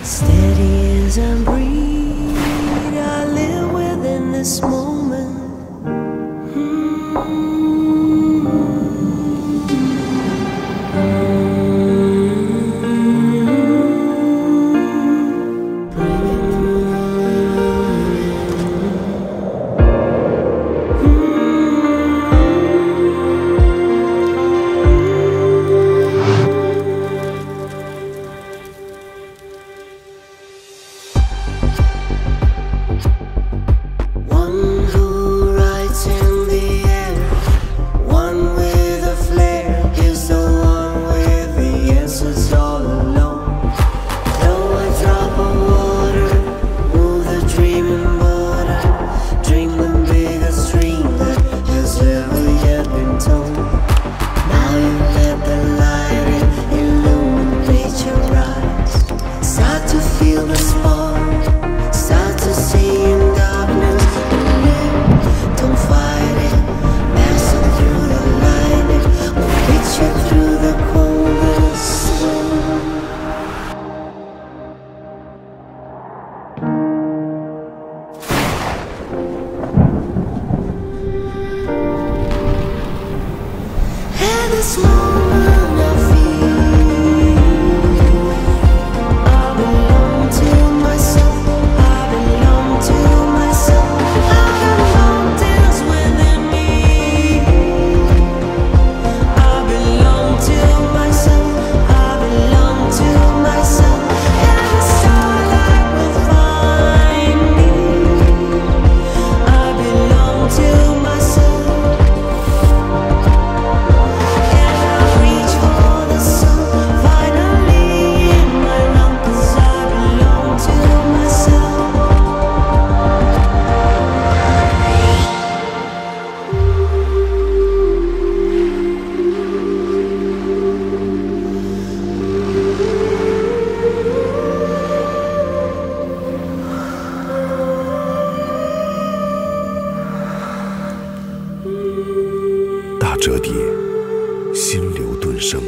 Steady as I breathe, I live within this moment. This moment I feel I belong to myself. I belong to myself. I got mountains within me. I belong to myself. I belong to myself. And the starlight will find me. I belong to myself.大折叠，心流顿生。